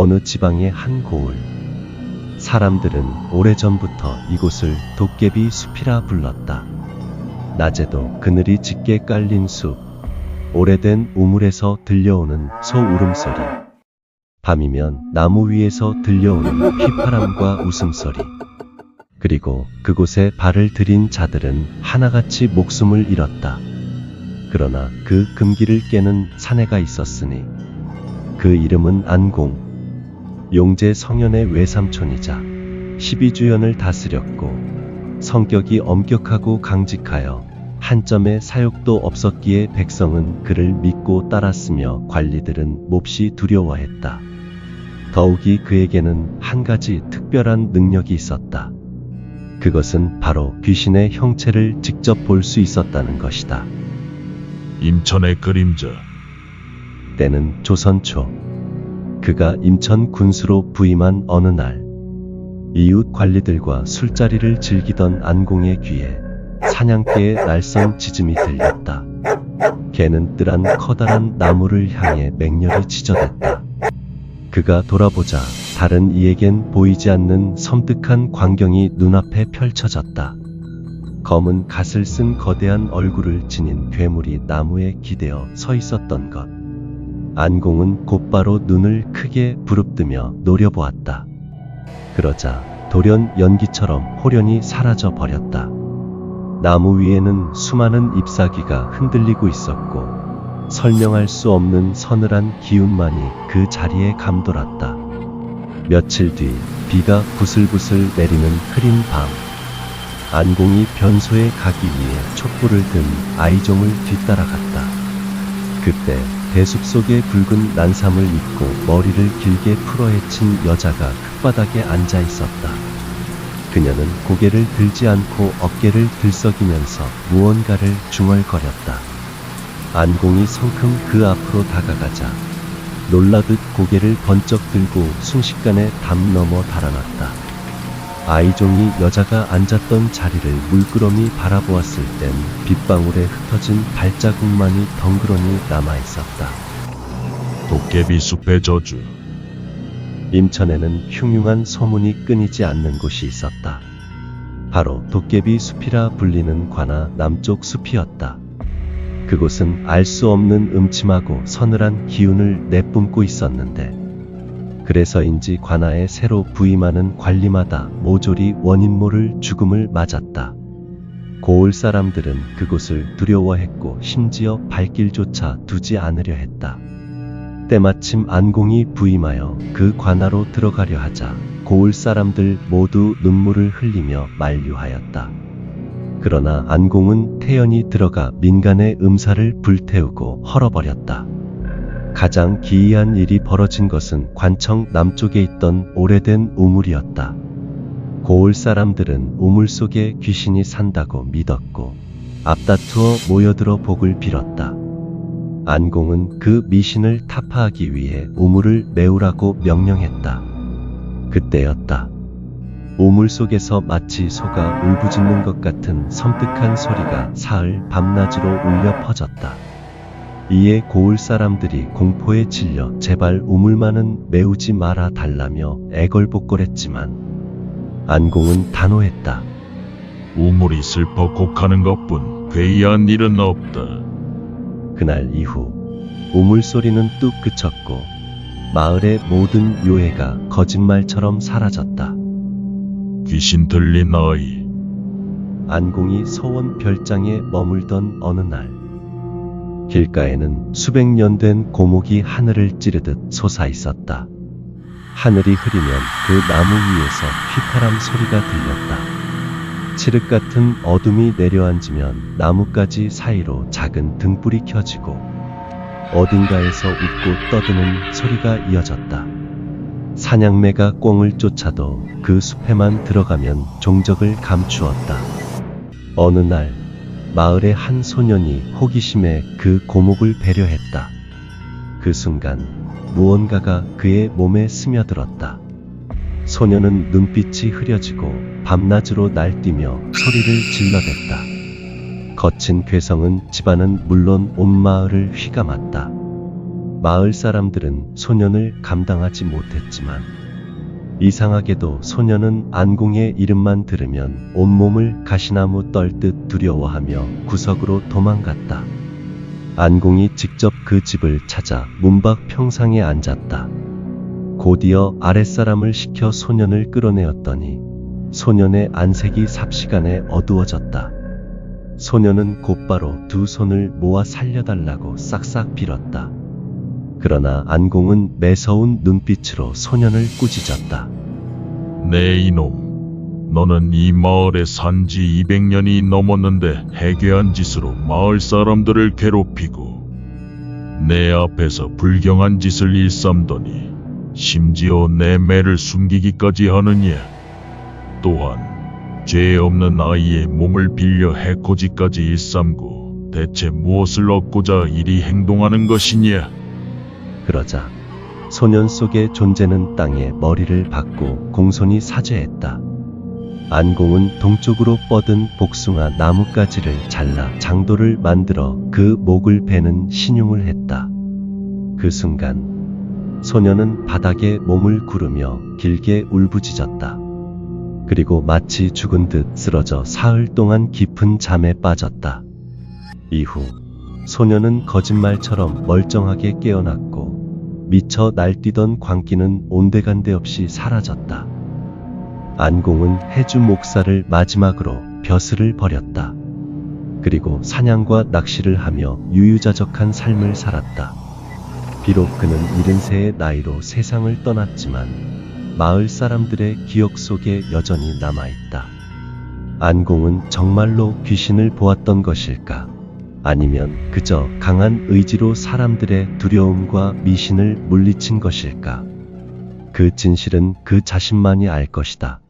어느 지방의 한 고을. 사람들은 오래전부터 이곳을 도깨비 숲이라 불렀다. 낮에도 그늘이 짙게 깔린 숲, 오래된 우물에서 들려오는 소 울음소리, 밤이면 나무 위에서 들려오는 휘파람과 웃음소리, 그리고 그곳에 발을 들인 자들은 하나같이 목숨을 잃었다. 그러나 그 금기를 깨는 사내가 있었으니 그 이름은 안공. 용제 성현의 외삼촌이자 12주연을 다스렸고 성격이 엄격하고 강직하여 한 점의 사욕도 없었기에 백성은 그를 믿고 따랐으며 관리들은 몹시 두려워했다. 더욱이 그에게는 한 가지 특별한 능력이 있었다. 그것은 바로 귀신의 형체를 직접 볼 수 있었다는 것이다. 임천의 그림자. 때는 조선 초. 그가 임천 군수로 부임한 어느 날, 이웃 관리들과 술자리를 즐기던 안공의 귀에 사냥개의 날선 짖음이 들렸다. 개는 뜰한 커다란 나무를 향해 맹렬히 지저댔다. 그가 돌아보자 다른 이에겐 보이지 않는 섬뜩한 광경이 눈앞에 펼쳐졌다. 검은 갓을 쓴 거대한 얼굴을 지닌 괴물이 나무에 기대어 서 있었던 것. 안공은 곧바로 눈을 크게 부릅뜨며 노려보았다. 그러자 돌연 연기처럼 호련히 사라져 버렸다. 나무 위에는 수많은 잎사귀가 흔들리고 있었고 설명할 수 없는 서늘한 기운만이 그 자리에 감돌았다. 며칠 뒤 비가 부슬부슬 내리는 흐린 밤, 안공이 변소에 가기 위해 촛불을 든 아이종을 뒤따라갔다. 그때 대숲 속에 붉은 난삼을 입고 머리를 길게 풀어헤친 여자가 흙바닥에 앉아 있었다. 그녀는 고개를 들지 않고 어깨를 들썩이면서 무언가를 중얼거렸다. 안공이 성큼 그 앞으로 다가가자 놀라듯 고개를 번쩍 들고 순식간에 담 넘어 달아났다. 아이종이 여자가 앉았던 자리를 물끄러미 바라보았을 땐 빗방울에 흩어진 발자국만이 덩그러니 남아있었다. 도깨비 숲의 저주. 임천에는 흉흉한 소문이 끊이지 않는 곳이 있었다. 바로 도깨비 숲이라 불리는 관아 남쪽 숲이었다. 그곳은 알 수 없는 음침하고 서늘한 기운을 내뿜고 있었는데 그래서인지 관아에 새로 부임하는 관리마다 모조리 원인 모를 죽음을 맞았다. 고을 사람들은 그곳을 두려워했고 심지어 발길조차 두지 않으려 했다. 때마침 안공이 부임하여 그 관아로 들어가려 하자 고을 사람들 모두 눈물을 흘리며 만류하였다. 그러나 안공은 태연히 들어가 민간의 음사를 불태우고 헐어버렸다. 가장 기이한 일이 벌어진 것은 관청 남쪽에 있던 오래된 우물이었다. 고을 사람들은 우물 속에 귀신이 산다고 믿었고 앞다투어 모여들어 복을 빌었다. 안공은 그 미신을 타파하기 위해 우물을 메우라고 명령했다. 그때였다. 우물 속에서 마치 소가 울부짖는 것 같은 섬뜩한 소리가 사흘 밤낮으로 울려 퍼졌다. 이에 고을 사람들이 공포에 질려 제발 우물만은 메우지 말아 달라며 애걸복걸했지만 안공은 단호했다. 우물이 슬퍼 곡하는 것뿐 괴이한 일은 없다. 그날 이후 우물 소리는 뚝 그쳤고 마을의 모든 요해가 거짓말처럼 사라졌다. 귀신 들린 아이. 안공이 서원 별장에 머물던 어느 날 길가에는 수백 년 된 고목이 하늘을 찌르듯 솟아 있었다. 하늘이 흐리면 그 나무 위에서 휘파람 소리가 들렸다. 칠흑 같은 어둠이 내려앉으면 나뭇가지 사이로 작은 등불이 켜지고 어딘가에서 웃고 떠드는 소리가 이어졌다. 사냥매가 꿩을 쫓아도 그 숲에만 들어가면 종적을 감추었다. 어느 날 마을의 한 소년이 호기심에 그 고목을 배려했다. 그 순간 무언가가 그의 몸에 스며들었다. 소년은 눈빛이 흐려지고 밤낮으로 날뛰며 소리를 질러댔다. 거친 괴성은 집안은 물론 온 마을을 휘감았다. 마을 사람들은 소년을 감당하지 못했지만 이상하게도 소년은 안공의 이름만 들으면 온몸을 가시나무 떨듯 두려워하며 구석으로 도망갔다. 안공이 직접 그 집을 찾아 문밖 평상에 앉았다. 곧이어 아랫사람을 시켜 소년을 끌어내었더니 소년의 안색이 삽시간에 어두워졌다. 소년은 곧바로 두 손을 모아 살려달라고 싹싹 빌었다. 그러나 안공은 매서운 눈빛으로 소년을 꾸짖었다. 네 이놈, 너는 이 마을에 산 지 200년이 넘었는데 해괴한 짓으로 마을 사람들을 괴롭히고 내 앞에서 불경한 짓을 일삼더니 심지어 내 매를 숨기기까지 하느냐. 또한 죄 없는 아이의 몸을 빌려 해코지까지 일삼고 대체 무엇을 얻고자 이리 행동하는 것이냐. 그러자 소년 속의 존재는 땅에 머리를 박고 공손히 사죄했다. 안공은 동쪽으로 뻗은 복숭아 나뭇가지를 잘라 장도를 만들어 그 목을 베는 신용을 했다. 그 순간 소년은 바닥에 몸을 구르며 길게 울부짖었다. 그리고 마치 죽은 듯 쓰러져 사흘 동안 깊은 잠에 빠졌다. 이후 소년은 거짓말처럼 멀쩡하게 깨어났고 미처 날뛰던 광기는 온데간데 없이 사라졌다. 안공은 해주 목사를 마지막으로 벼슬을 버렸다. 그리고 사냥과 낚시를 하며 유유자적한 삶을 살았다. 비록 그는 73의 나이로 세상을 떠났지만 마을 사람들의 기억 속에 여전히 남아있다. 안공은 정말로 귀신을 보았던 것일까? 아니면 그저 강한 의지로 사람들의 두려움과 미신을 물리친 것일까? 그 진실은 그 자신만이 알 것이다.